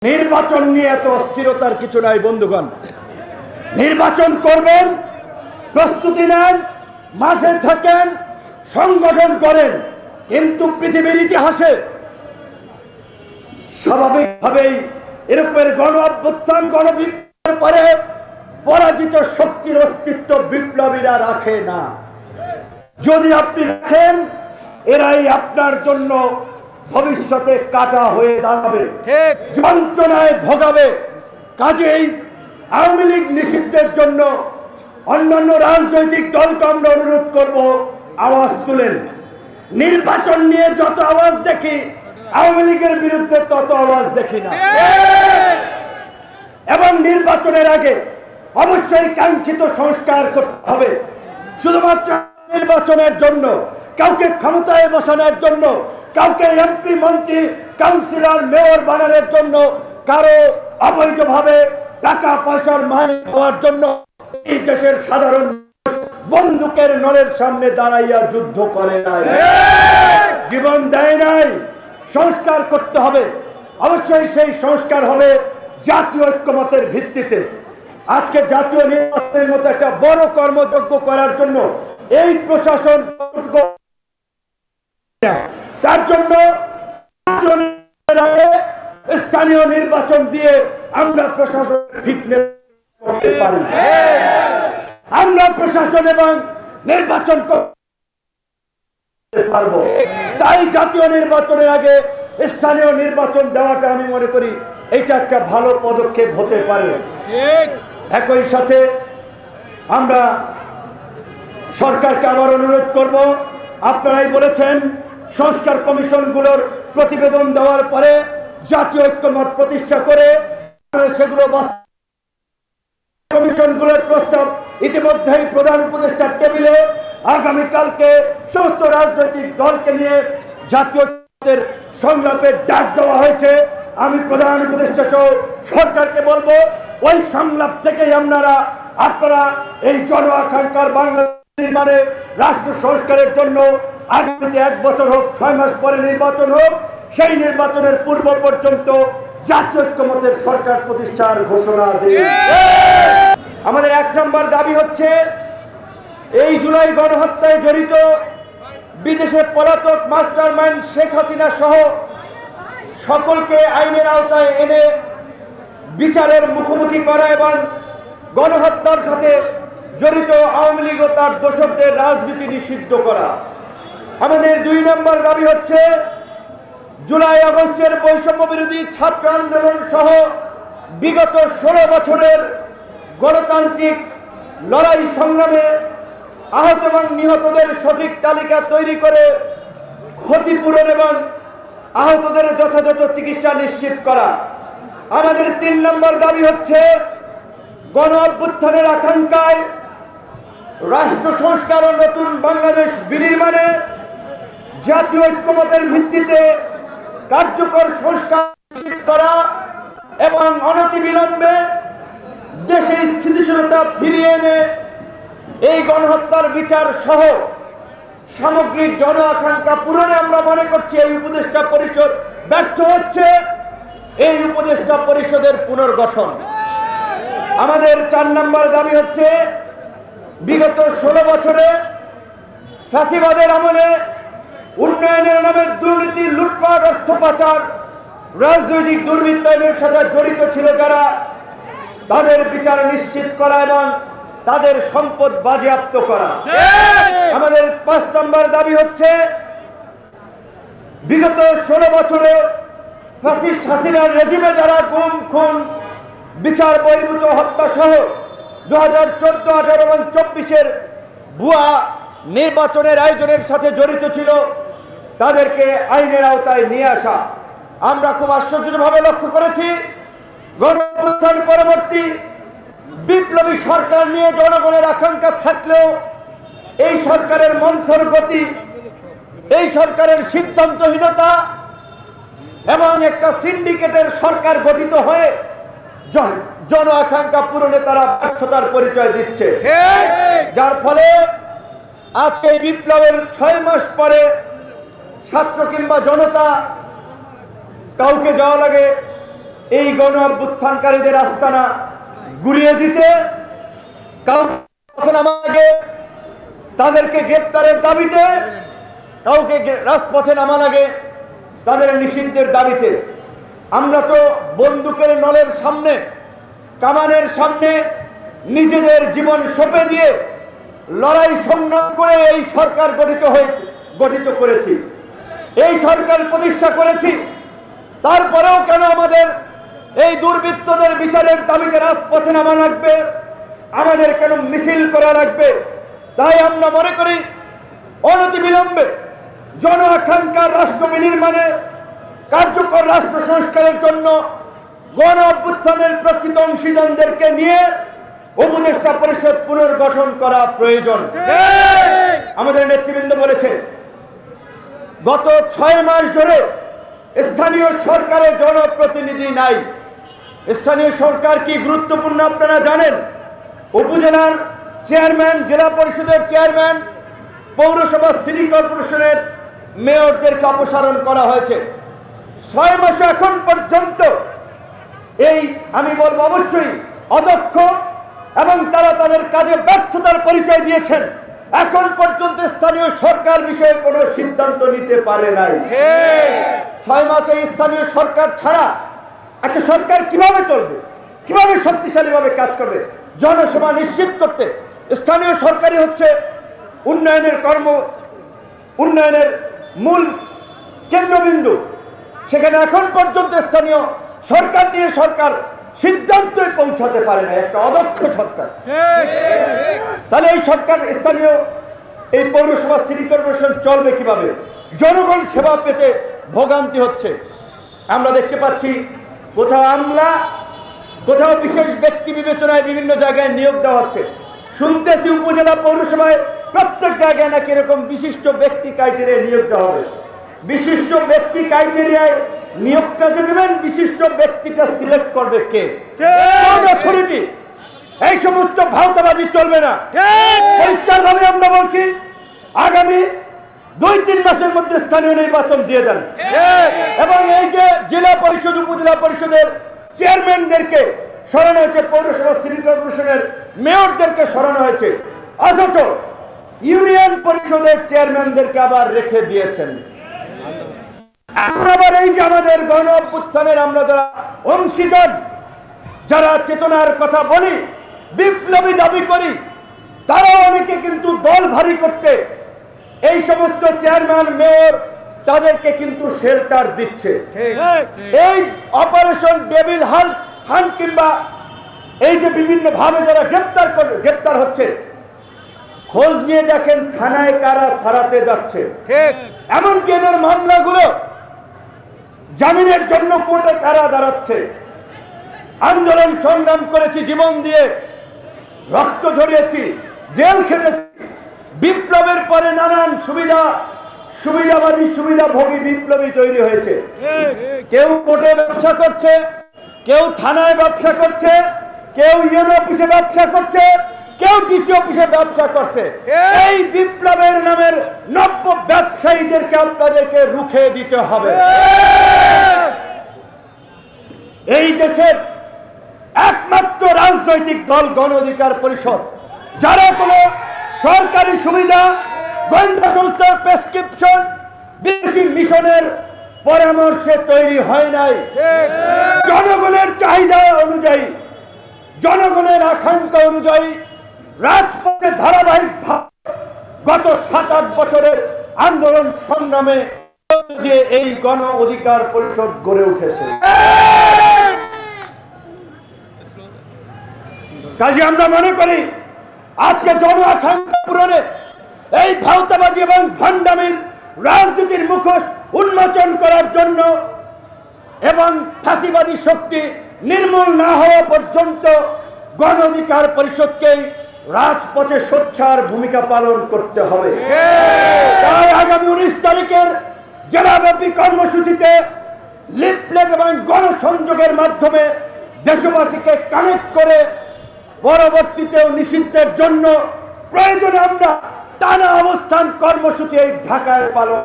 নির্বাচন নিয়ে এত অস্থিরতার কিছু নাই বন্ধুগণ। নির্বাচন করবেন, প্রস্তুতি নেন, মাঠে থাকেন, সংগঠন করেন, কিন্তু পৃথিবীর ইতিহাসে স্বাভাবিকভাবেই এরকমের গণ অভ্যুত্থান গণবিপ্লবের পরে পরাজিত শক্তির অস্তিত্ব বিপ্লবীরা রাখে না। যদি আপনি রাখেন, এরাই আপনার জন্য ভবিষ্যতে কাটা হয়ে দাঁড়াবে, যন্ত্রণায় ভোগাবে। কাজেই আওয়ামী লীগ নিষিদ্ধের জন্য অন্যান্য রাজনৈতিক দলকে আমরা অনুরোধ করব, আওয়াজ তুলেন। নির্বাচন নিয়ে যত আওয়াজ দেখি, আওয়ামী লীগের বিরুদ্ধে তত আওয়াজ দেখি না। এবং নির্বাচনের আগে অবশ্যই কাঙ্ক্ষিত সংস্কার করতে হবে। শুধুমাত্র নির্বাচনের জন্য, কাউকে ক্ষমতায় বসানোর জন্য, কাউকে এমপি মন্ত্রী কাউন্সিলর মেয়র বানানোর জন্য, কারো অবৈধভাবে টাকা পয়সার মালিক হওয়ার জন্য এই দেশের সাধারণ বন্দুকের নলের সামনে দাঁড়াইয়া যুদ্ধ করে নাই, জীবন দেয় নাই। সংস্কার করতে হবে। অবশ্যই সেই সংস্কার হবে জাতীয় ঐক্যমতের ভিত্তিতে। আজকে জাতীয় নির্বাচনের মতো একটা বড় কর্মযজ্ঞ করার জন্য এই প্রশাসন, তার জন্য স্থানীয় নির্বাচন দিয়ে আমরা প্রশাসন ফিটনেস করতে পারি। আমরা প্রশাসন এবং নির্বাচন করতে পারবো। তাই জাতীয় নির্বাচনের আগে স্থানীয় নির্বাচন দেওয়াটা আমি মনে করি এটা একটা ভালো পদক্ষেপ হতে পারে। একই সাথে আমরা সরকারকে আবার অনুরোধ করব, আপনারাই বলেছেন সংস্কার কমিশনগুলোর প্রতিবেদন দেওয়ার পরে জাতীয় ঐক্যমত প্রতিষ্ঠা করে সেগুলো কমিশনগুলোর প্রস্তাব ইতিমধ্যেই প্রধান উপদেষ্টার টেবিলে আগামীকালকে সমস্ত রাজনৈতিক দলকে নিয়ে জাতীয় সংলাপের ডাক দেওয়া হয়েছে। আমি প্রধান উপদেষ্টা সহ সরকারকে বলবো, ওই সংলাপ থেকেই আপনারা এই জন আকাঙ্ক্ষার বাংলাদেশ নির্মাণে, রাষ্ট্র সংস্কারের জন্য আগামীতে 1 বছর হোক, 6 মাস পরে নির্বাচন হোক, সেই নির্বাচনের পূর্ব পর্যন্ত জাতীয় ঐক্যমতের সরকার প্রতিষ্ঠার ঘোষণা দিন। আমাদের 1 নম্বর দাবি হচ্ছে, এই জুলাই গণহত্যায় জড়িত বিদেশে পলাতক মাস্টারমাইন্ড শেখ হাসিনা সহ সকলকে আইনের আওতায় এনে বিচারের মুখোমুখি করা এবং গণহত্যার সাথে জড়িত আওয়ামী লীগ ও তার দোসরদের রাজনীতি নিষিদ্ধ করা। আমাদের 2 নম্বর দাবি হচ্ছে, জুলাই আগস্টের বৈষম্য বিরোধী ছাত্র আন্দোলন সহ বিগত 16 বছরের গণতান্ত্রিক লড়াই সংগ্রামে আহত এবং নিহতদের সঠিক তালিকা তৈরি করে ক্ষতিপূরণ এবং আহতদের যথাযথ চিকিৎসা নিশ্চিত করা। আমাদের 3 নম্বর দাবি হচ্ছে, গণ অভ্যুত্থানের আকাঙ্ক্ষায় রাষ্ট্র সংস্কার ও নতুন বাংলাদেশ বিনির্মাণে জাতীয় ঐক্যমতের ভিত্তিতে কার্যকর সংস্কার করা এবং অনতিবিলম্বে দেশে স্থিতিশীলতা ফিরিয়ে এনে এই গণহত্যার বিচার সহ সামগ্রিক জন আকাঙ্ক্ষা পূরণে আমরা মনে করছি এই উপদেষ্টা পরিষদ ব্যর্থ হচ্ছে। এই উপদেষ্টা পরিষদের পুনর্গঠন। আমাদের 4 নম্বর দাবি হচ্ছে, বিগত 16 বছরে ফ্যাসিবাদের আমলে উন্নয়নের নামে দুর্নীতি, লুটপাট, অর্থ পাচার, রাজনৈতিক দুর্বৃত্তায়নের সাথে জড়িত ছিল যারা, তাদের বিচার নিশ্চিত করা এবং তাদের সম্পদ বাজেয়াপ্ত করা। আমাদের 5 নম্বর দাবি হচ্ছে, বিগত 16 বছরে ফ্যাসিস্ট হাসিনার রেজিমে যারা গুম, খুন, বিচার বহির্ভূত হত্যা সহ 2014, 18 এবং 24-এর ভুয়া নির্বাচনের আয়োজনের সাথে জড়িত ছিল, তাদেরকে আইনের আওতায় নিয়ে আসা। আমরা খুব আশ্চর্যভাবে লক্ষ্য করেছি, গণ অভ্যুত্থান পরবর্তী বিপ্লবী সরকার নিয়ে জনগণের আকাঙ্ক্ষা থাকলেও এই সরকারের মন্থর গতি, এই সরকারের সিদ্ধান্তহীনতা এবং একটা সিন্ডিকেটের সরকার গঠিত হয়ে জন আকাঙ্ক্ষা পূরণে তারা ব্যর্থতার পরিচয় দিচ্ছে, যার ফলে আজকে এই বিপ্লবের 6 মাস পরে ছাত্র কিংবা জনতা কাউকে যাওয়া লাগে এই গণ অভ্যুত্থানকারীদের আস্তানা গুড়িয়ে দিতে, কাউকে নামাগে তাদেরকে গ্রেপ্তারের দাবিতে, কাউকে রাজপথে নামা লাগে তাদের নিষিদ্ধের দাবিতে। আমরা তো বন্দুকের নলের সামনে, কামানের সামনে নিজেদের জীবন সঁপে দিয়ে লড়াই সংগ্রাম করে এই সরকার গঠিত করেছি, এই সরকার প্রতিষ্ঠা করেছি। তারপরেও কেন আমাদের এই দুর্বৃত্তদের বিচারের দাবিতে রাজপথে নামা লাগবে, আমাদের কেন মিছিল করা লাগবে? তাই আমরা মনে করি অনতিবিলম্বে জন আকাঙ্ক্ষার রাষ্ট্র বিনির্মাণে, কার্যকর রাষ্ট্র সংস্কারের জন্য গণ অভ্যুত্থানের প্রকৃত অংশীদারদেরকে নিয়ে উপদেষ্টা পরিষদ পুনর্গঠন করা প্রয়োজন। আমাদের নেতৃবৃন্দ বলেছে, গত 6 মাস ধরে স্থানীয় সরকারের জনপ্রতিনিধি নাই। স্থানীয় সরকার কি গুরুত্বপূর্ণ আপনারা জানেন? উপজেলার চেয়ারম্যান, জেলা পরিষদের চেয়ারম্যান, পৌরসভা, সিটি কর্পোরেশনের মেয়রদেরকে অপসারণ করা হয়েছে। 6 মাসে এখন পর্যন্ত এই, আমি বলবো অবশ্যই অদক্ষ এবং তারা তাদের কাজে ব্যর্থতার পরিচয় দিয়েছেন। এখন পর্যন্ত স্থানীয় সরকার বিষয়ে কোনো সিদ্ধান্ত নিতে পারে নাই। 6 মাসে স্থানীয় সরকার ছাড়া একটা সরকার কিভাবে চলবে, কিভাবে শক্তিশালীভাবে কাজ করবে? জনসেবা নিশ্চিত করতে স্থানীয় সরকারই হচ্ছে উন্নয়নের মূল কেন্দ্রবিন্দু। সেখানে এখন পর্যন্ত স্থানীয় সরকার নিয়ে সরকার সিদ্ধান্তই পৌঁছাতে পারে না, একটা অদক্ষ সরকার। তাহলে এই সরকার, স্থানীয় এই পৌরসভা, সিটি কর্পোরেশন চলবে কিভাবে? জনগণ সেবা পেতে ভোগান্তি হচ্ছে। আমরা দেখতে পাচ্ছি কোথাও আমলা, কোথাও বিশেষ ব্যক্তি বিবেচনায় বিভিন্ন জায়গায় নিয়োগ দেওয়া হচ্ছে। শুনতেছি উপজেলা পৌরসভায় প্রত্যেক জায়গায় নাকি এরকম বিশিষ্ট ব্যক্তি ক্রাইটেরিয়ায় নিয়োগ দেওয়া হবে। বিশিষ্ট ব্যক্তি ক্রাইটেরিয়ায় নিয়োগটা যে দেবেন, বিশিষ্ট ব্যক্তিটা সিলেক্ট করবে কে? কোন অথরিটি? এই সমস্ত ভাওতাবাজি চলবে না। পরিষ্কার ভাবে আমরা বলছি, আগামী 2-3 মাসের মধ্যে স্থানীয় নির্বাচন দিয়ে দেন। এবং এই যে জেলা পরিষদ, উপজেলা পরিষদের চেয়ারম্যানদেরকে সরানো হয়েছে, পৌরসভা, সিটি কর্পোরেশনের মেয়রদেরকে সরানো হয়েছে, অথচ ইউনিয়ন পরিষদের চেয়ারম্যানদেরকে আবার রেখে দিয়েছেন। আবার এই যে আমাদের গণ অভ্যুত্থানের আমরা যারা অংশীদার, যারা চেতনার কথা বলি, বিপ্লবী দাবি করি, তারা অনেকে কিন্তু দল ভারী করতে এই সমস্ত চেয়ারম্যান, মেয়র তাদেরকে কিন্তু শেল্টার দিচ্ছে। এই অপারেশন ডেভিল হান্ট কিংবা এই যে বিভিন্ন ভাবে যারা গ্রেপ্তার হচ্ছে, খোঁজ নিয়ে দেখেন থানায় কারা ছাড়াতে যাচ্ছে। এমনকি এদের মামলাগুলো জামিনের জন্য কোর্টে কারা দাঁড়াচ্ছে। আন্দোলন সংগ্রাম করেছি, জীবন দিয়ে রক্ত ঝরিয়েছি, জেল খেটেছি। বিপ্লবের পরে নানান সুবিধাবাদী, সুবিধাভোগী বিপ্লবী তৈরি হয়েছে। কেউ কোর্টে ব্যবসা করছে, কেউ থানায় ব্যবসা করছে, কেউ ইউনো অফিসে ব্যবসা করছে, কেউ ডিসি অফিসে ব্যবসা করছে। এই বিপ্লবের নামের নব্য ব্যবসায়ীদেরকে আপনাদেরকে রুখে দিতে হবে। এই দেশের একমাত্র রাজনৈতিক দল গণ অধিকার পরিষদ, যারা কোনো সরকারি সুবিধা, গোয়েন্দা সংস্থার প্রেসক্রিপশন, বিদেশি মিশনের পরামর্শে তৈরি হয় নাই। জনগণের চাহিদা অনুযায়ী, জনগণের আকাঙ্ক্ষা অনুযায়ী রাজপথে ধারাবাহিকভাবে গত 7-8 বছরের আন্দোলন সংগ্রামে দিয়ে এই গণ অধিকার পরিষদ গড়ে উঠেছে। কাজে আমরা মনে করি আজকে জন আকাঙ্ক্ষা পূরণে এই ভাওতাবাজি এবং ভণ্ডামির রাজনীতির মুখোশ উন্মোচন করার জন্য এবং ফাঁসিবাদী শক্তি নির্মূল না হওয়া পর্যন্ত গণ অধিকার পরিষদকে রাজপথে সোচ্চার ভূমিকা পালন করতে হবে। তাই আগামী 19 তারিখের জেলাব্যাপী কর্মসূচিতে লিফলেট এবং গণসংযোগের মাধ্যমে দেশবাসীকে কানেক্ট করে পরবর্তীতেও নিষিদ্ধের জন্য প্রয়োজনে আমরা টানা অবস্থান কর্মসূচি ঢাকায় পালন।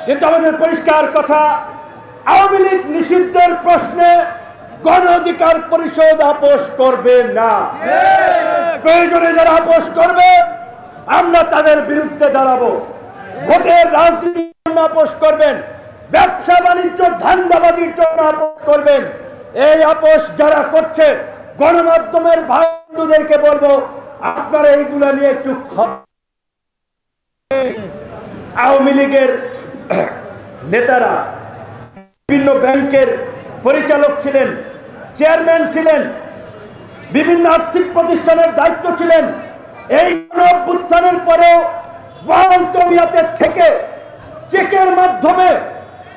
কিন্তু আমাদের পরিষ্কার কথা, আওয়ামী লীগ নিষিদ্ধের প্রশ্নে গণ অধিকার পরিষদ আপোষ করবে না। প্রয়োজনে যারা আপোষ করবে আমরা তাদের বিরুদ্ধে দাঁড়াবো। ভোটের রাজনীতির জন্য আপোষ করবেন, ব্যবসা বাণিজ্য ধান্দাবাজির জন্য আপোষ করবেন। এই আপোষ যারা করছে গণমাধ্যমের বন্ধুদেরকে বলবো আপনারা এইগুলা নিয়ে একটু আওয়ামী লীগের নেতারা বিভিন্ন ব্যাংকের পরিচালক ছিলেন, চেয়ারম্যান ছিলেন, বিভিন্ন আর্থিক প্রতিষ্ঠানের দায়িত্ব ছিলেন। এই অভ্যুত্থানের পরেও তবিয়াতে থেকে চেকের মাধ্যমে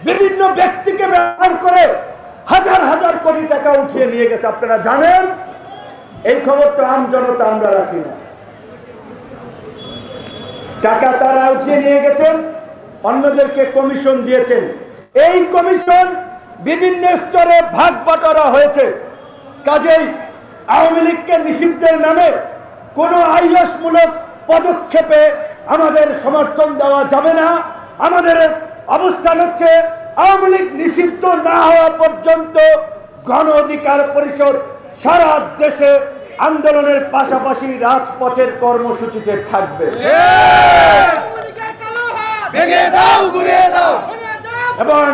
বিভিন্ন ব্যক্তিকে ব্যবহার করে হাজার হাজার কোটি টাকা উঠিয়ে নিয়ে গেছে। আপনারা জানেন, এই খবর তো আম জনতা আমরা রাখি না। টাকা তারা উঠিয়ে নিয়ে গেছেন, অন্যদেরকে কমিশন দিয়েছেন। এই কমিশন বিভিন্ন স্তরে ভাগ বাটোয়ারা হয়েছে। কাজেই আওয়ামী লীগকে নিষিদ্ধের নামে কোনো আইয়াসমূলক পদক্ষেপে আমাদের সমর্থন দেওয়া যাবে না। আমাদের অবস্থান হচ্ছে আওয়ামী লীগ নিষিদ্ধ না হওয়া পর্যন্ত গণ অধিকার পরিষদ সারা দেশে আন্দোলনের পাশাপাশি রাজপথের কর্মসূচিতে থাকবে। এবং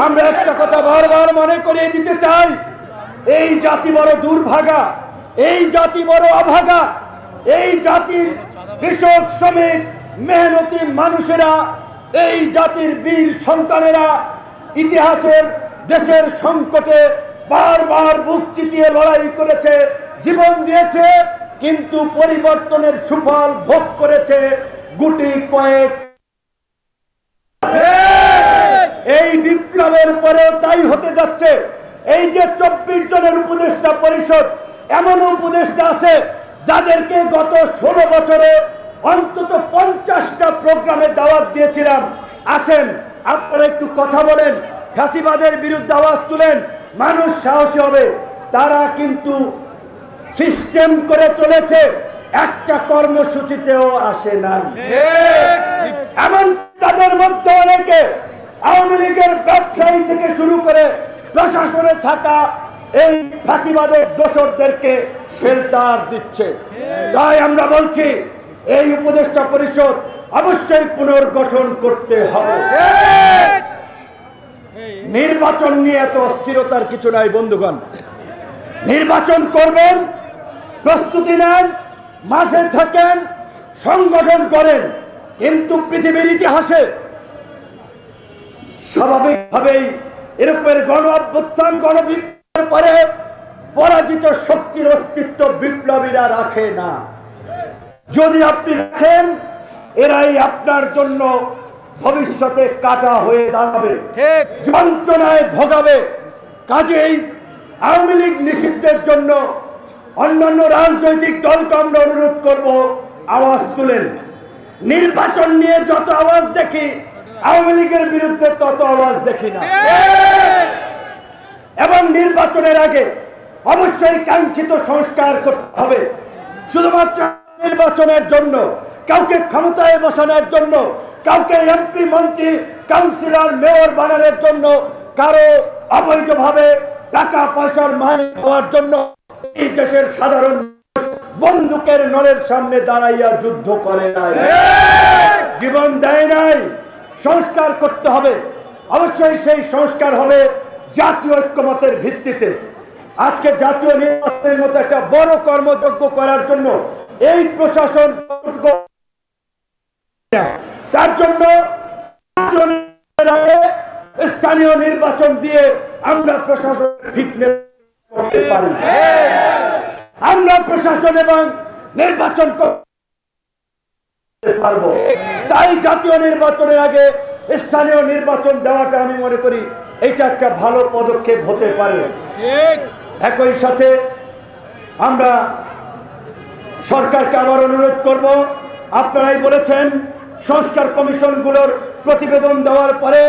আমরা একটা কথা বারবার মনে করিয়ে দিতে চাই, এই জাতি বড় দুর্ভাগা, এই জাতি বড় অভাগা। এই জাতির কৃষক, শ্রমিক, মেহনতি মানুষেরা, এই জাতির বীর সন্তানেরা ইতিহাসের দেশের সংকটে বারবার বুক চিতিয়ে লড়াই করেছে, জীবন দিয়েছে, কিন্তু পরিবর্তনের সুফল ভোগ করেছে গুটি কয়েক। এই বিপ্লবের পরে তাই হতে যাচ্ছে। এই যে 24 জনের উপদেষ্টা পরিষদ, এমন উপদেষ্টা আছে যাদেরকে গত 16 বছরে অন্তত 50টা প্রোগ্রামে দাওয়াত দিয়েছিলাম, আসেন আপনারা একটু কথা বলেন, ফ্যাসিবাদের বিরুদ্ধে আওয়াজ তুলেন, মানুষ সাহসী হবে। তারা কিন্তু সিস্টেম করে চলেছে, একটা কর্মসূচিতেও আসে নাই। এমন তাদের মধ্যে অনেকে আওয়ামী লীগের ব্যবসায়ী থেকে শুরু করে প্রশাসনে থাকা এই ফাঁসিবাদের দোসরদেরকে শেল্টার দিচ্ছে। তাই আমরা বলছি এই উপদেষ্টা পরিষদ অবশ্যই পুনর্গঠন করতে হবে। নির্বাচন নিয়ে এত অস্থিরতার কিছু নাই বন্ধুগণ। নির্বাচন করবেন, প্রস্তুতি নেন, মাঠে থাকেন, সংগঠন করেন, কিন্তু পৃথিবীর ইতিহাসে স্বাভাবিকভাবেই এরকমের গণ অভ্যুত্থান, গণবিপ্লবের পরে পরাজিত শক্তির অস্তিত্ব বিপ্লবীরা রাখে না। যদি আপনি রাখেন, এরাই আপনার জন্য ভবিষ্যতে কাটা হয়ে দাঁড়াবে, যন্ত্রণায় ভোগাবে। কাজেই আওয়ামী লীগ নিষিদ্ধের জন্য অন্যান্য রাজনৈতিক দলকে আমরা অনুরোধ করব, আওয়াজ তুলেন। নির্বাচন নিয়ে যত আওয়াজ দেখি, আওয়ামী লীগের বিরুদ্ধে তত আওয়াজ দেখি না। এবং নির্বাচনের আগে অবশ্যই কাঙ্ক্ষিত সংস্কার করতে হবে। শুধুমাত্র নির্বাচনের জন্য, কাউকে ক্ষমতায় বসানোর জন্য, কাউকে এমপি, মন্ত্রী, কাউন্সিলর, মেয়র বানানোর জন্য, কারো অবৈধভাবে টাকা পয়সার মালিক হওয়ার জন্য এই দেশের সাধারণ বন্দুকের নলের সামনে দাঁড়াইয়া যুদ্ধ করে নাই, জীবন দেয় নাই। সংস্কার করতে হবে। অবশ্যই সেই সংস্কার হবে জাতীয় ঐক্যমতের ভিত্তিতে। আজকে জাতীয় নির্বাচনের মতো একটা বড় কর্মযজ্ঞ করার জন্য এই প্রশাসন, তার জন্য স্থানীয় নির্বাচন দিয়ে আমরা প্রশাসন ফিটনেস করতে পারি। আমরা প্রশাসন এবং নির্বাচন করতে পারবো। তাই জাতীয় নির্বাচনের আগে স্থানীয় নির্বাচন দেওয়াটা আমি মনে করি এটা একটা ভালো পদক্ষেপ হতে পারে। একই সাথে আমরা সরকারকে আবার অনুরোধ করব, আপনারাই বলেছেন সংস্কার কমিশনগুলোর প্রতিবেদন দেওয়ার পরে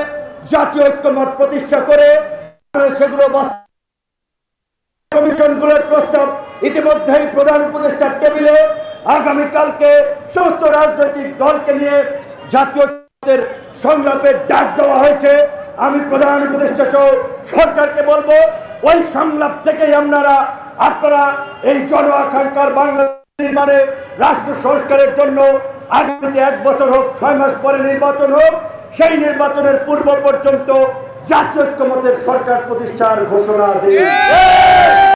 জাতীয় ঐক্যমত প্রতিষ্ঠা করে সেগুলো কমিশনগুলোর প্রস্তাব ইতিমধ্যেই প্রধান উপদেষ্টার টেবিলে আগামীকালকে সমস্ত রাজনৈতিক দলকে নিয়ে জাতীয় সংলাপের ডাক দেওয়া হয়েছে। আমি প্রধান উপদেষ্টা সহ সরকারকে বলবো, ওই সংলাপ থেকেই আপনারা এই জন আকাঙ্ক্ষার বাংলাদেশ নির্মাণে, রাষ্ট্র সংস্কারের জন্য আগামীতে 1 বছর হোক, 6 মাস পরে নির্বাচন হোক, সেই নির্বাচনের পূর্ব পর্যন্ত জাতীয় ঐক্যমত্যের সরকার প্রতিষ্ঠার ঘোষণা দিন।